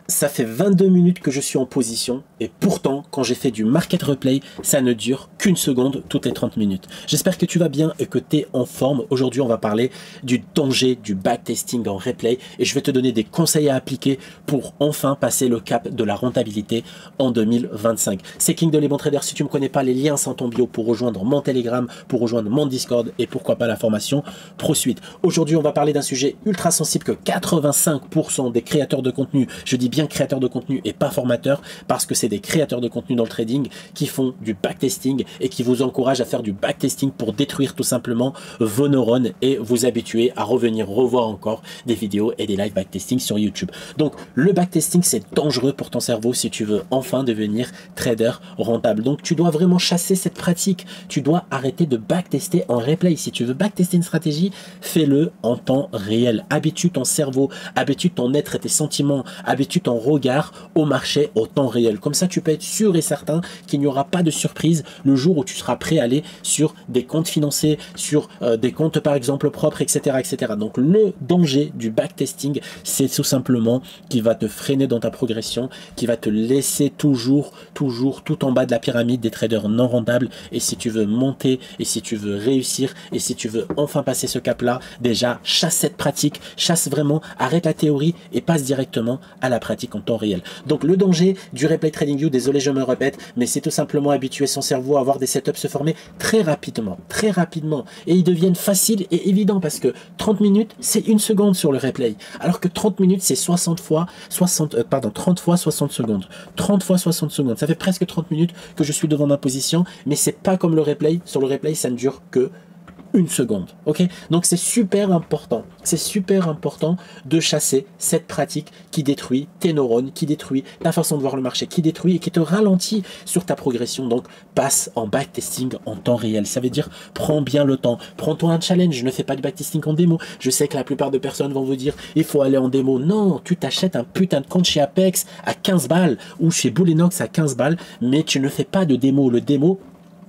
Ça fait 22 minutes que je suis en position et pourtant, quand j'ai fait du market replay, ça ne dure qu'une seconde toutes les 30 minutes. J'espère que tu vas bien et que tu es en forme. Aujourd'hui, on va parler du danger du backtesting en replay et je vais te donner des conseils à appliquer pour enfin passer le cap de la rentabilité en 2025. C'est King de Les Bons Traders. Si tu ne me connais pas, les liens sont en bio pour rejoindre mon Telegram, pour rejoindre mon Discord et pourquoi pas la formation ProSuite. Aujourd'hui, on va parler d'un sujet ultra sensible que 85% des créateurs de contenu, je dis bien créateurs de contenu et pas formateurs, parce que c'est des créateurs de contenu dans le trading qui font du backtesting et qui vous encouragent à faire du backtesting pour détruire tout simplement vos neurones et vous habituer à revenir revoir encore des vidéos et des live backtesting sur YouTube. Donc le backtesting, c'est dangereux pour ton cerveau si tu veux enfin devenir trader rentable. Donc tu dois vraiment chasser cette pratique. Tu dois arrêter de backtester en replay. Si tu veux backtester une stratégie, fais-le en temps réel. Habitue ton cerveau, habitue ton être et tes sentiments, habitue ton regard au marché au temps réel. Comme ça, tu peux être sûr et certain qu'il n'y aura pas de surprise le jour où tu seras prêt à aller sur des comptes financés, sur des comptes par exemple propres, etc., etc. Donc le danger du backtesting, c'est tout simplement qu'il va te freiner dans ta progression, qui va te laisser toujours tout en bas de la pyramide des traders non rentables. Et si tu veux monter, et si tu veux réussir, et si tu veux enfin passer ce cap-là, déjà chasse cette pratique, chasse vraiment, arrête la théorie et passe directement à la pratique en temps réel. Donc le danger du replay TradingView, désolé je me répète, mais c'est tout simplement habituer son cerveau à avoir des setups se former très rapidement, et ils deviennent faciles et évidents parce que 30 minutes c'est une seconde sur le replay, alors que 30 minutes c'est 30 fois 60 secondes, 30 fois 60 secondes, ça fait presque 30 minutes que je suis devant ma position, mais c'est pas comme le replay. Sur le replay ça ne dure que une seconde, ok? Donc c'est super important de chasser cette pratique qui détruit tes neurones, qui détruit ta façon de voir le marché, qui détruit et qui te ralentit sur ta progression. Donc passe en backtesting en temps réel. Ça veut dire prends bien le temps, prends-toi un challenge. Ne fais pas de backtesting en démo. Je sais que la plupart de personnes vont vous dire il faut aller en démo. Non, tu t'achètes un putain de compte chez Apex à 15 balles ou chez Bullinox à 15 balles, mais tu ne fais pas de démo. Le démo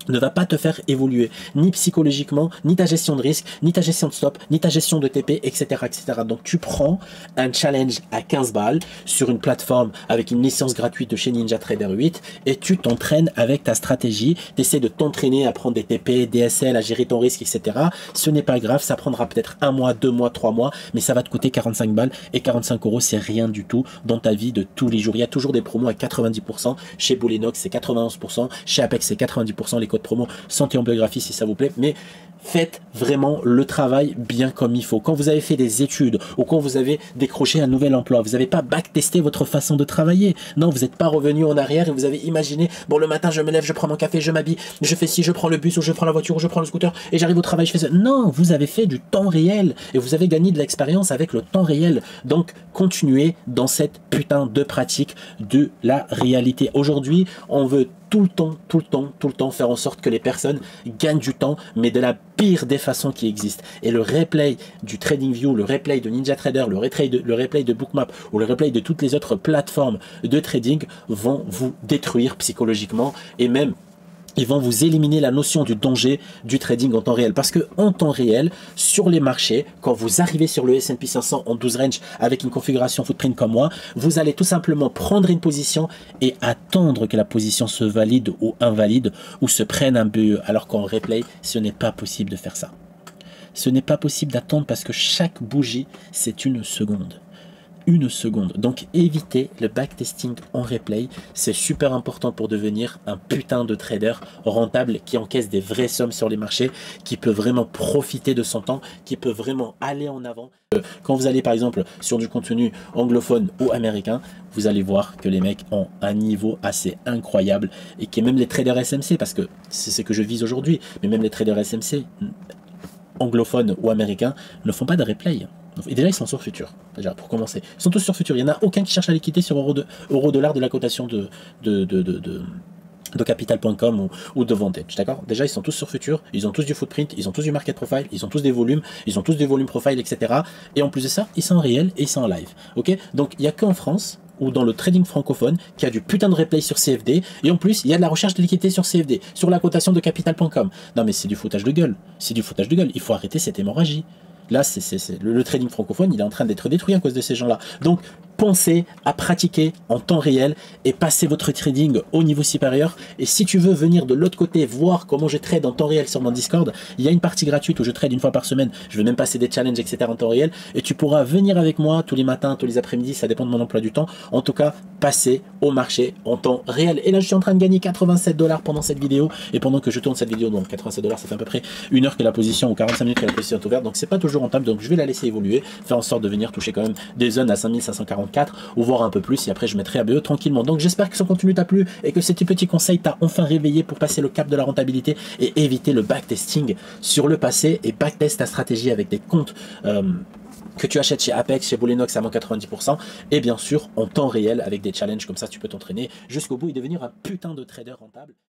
ne va pas te faire évoluer, ni psychologiquement, ni ta gestion de risque, ni ta gestion de stop, ni ta gestion de TP, etc., etc. Donc tu prends un challenge à 15 balles sur une plateforme avec une licence gratuite de chez NinjaTrader 8 et tu t'entraînes avec ta stratégie, tu essaies de t'entraîner à prendre des TP, DSL, à gérer ton risque, etc. Ce n'est pas grave, ça prendra peut-être 1 mois, 2 mois, 3 mois, mais ça va te coûter 45 balles et 45 €, c'est rien du tout dans ta vie de tous les jours. Il y a toujours des promos à 90%, chez Bullinox c'est 91%, chez Apex c'est 90%, les codes promo santé en biographie si ça vous plaît, mais faites vraiment le travail bien comme il faut. Quand vous avez fait des études ou quand vous avez décroché un nouvel emploi, vous n'avez pas backtesté votre façon de travailler. Non, vous n'êtes pas revenu en arrière et vous avez imaginé, bon le matin je me lève, je prends mon café, je m'habille, je fais ci, je prends le bus ou je prends la voiture ou je prends le scooter et j'arrive au travail, je fais ça. Non, vous avez fait du temps réel et vous avez gagné de l'expérience avec le temps réel. Donc continuez dans cette putain de pratique de la réalité. Aujourd'hui, on veut tout le temps faire en sorte que les personnes gagnent du temps, mais de la pire des façons qui existent. Et le replay du TradingView, le replay de NinjaTrader, le replay de Bookmap ou le replay de toutes les autres plateformes de trading vont vous détruire psychologiquement et même ils vont vous éliminer la notion du danger du trading en temps réel. Parce que en temps réel, sur les marchés, quand vous arrivez sur le S&P 500 en 12 range avec une configuration footprint comme moi, vous allez tout simplement prendre une position et attendre que la position se valide ou invalide ou se prenne un BE. Alors qu'en replay, ce n'est pas possible de faire ça. Ce n'est pas possible d'attendre parce que chaque bougie, c'est une seconde. Une seconde. Donc évitez le backtesting en replay, c'est super important pour devenir un putain de trader rentable qui encaisse des vraies sommes sur les marchés, qui peut vraiment profiter de son temps, qui peut vraiment aller en avant. Quand vous allez par exemple sur du contenu anglophone ou américain, vous allez voir que les mecs ont un niveau assez incroyable et que même les traders SMC, parce que c'est ce que je vise aujourd'hui, mais même les traders SMC anglophones ou américains ne font pas de replay. Et déjà, ils sont sur futur, déjà, pour commencer. Ils sont tous sur futur. Il n'y en a aucun qui cherche à les quitter sur euro-dollar de la cotation de capital.com ou de Vantage, d'accord? Déjà, ils sont tous sur futur, ils ont tous du footprint, ils ont tous du market profile, ils ont tous des volumes, ils ont tous des volumes profile, etc. Et en plus de ça, ils sont en réel et ils sont en live, ok? Donc, il n'y a qu'en France ou dans le trading francophone qui a du putain de replay sur CFD et en plus il y a de la recherche de liquidité sur CFD, sur la cotation de capital.com. Non mais c'est du foutage de gueule, c'est du foutage de gueule, il faut arrêter cette hémorragie. Là, le trading francophone, il est en train d'être détruit à cause de ces gens-là. Donc, pensez à pratiquer en temps réel et passer votre trading au niveau supérieur. Et si tu veux venir de l'autre côté, voir comment je trade en temps réel sur mon Discord, il y a une partie gratuite où je trade une fois par semaine. Je vais même passer des challenges, etc. en temps réel. Et tu pourras venir avec moi tous les matins, tous les après-midi, ça dépend de mon emploi du temps. En tout cas, passer au marché en temps réel. Et là, je suis en train de gagner 87 $ pendant cette vidéo. Et pendant que je tourne cette vidéo, donc 87 $, ça fait à peu près 1 heure que la position, ou 45 minutes que la position est ouverte. Donc, c'est pas toujours rentable. Donc, je vais la laisser évoluer, faire en sorte de venir toucher quand même des zones à 5544 ou voir un peu plus. Et après, je mettrai ABE tranquillement. Donc, j'espère que ce contenu t'a plu et que ces petits conseils t'a enfin réveillé pour passer le cap de la rentabilité et éviter le backtesting sur le passé et backtest ta stratégie avec des comptes que tu achètes chez Apex, chez Bullinox à moins 90% et bien sûr en temps réel avec des challenges comme ça tu peux t'entraîner jusqu'au bout et devenir un putain de trader rentable.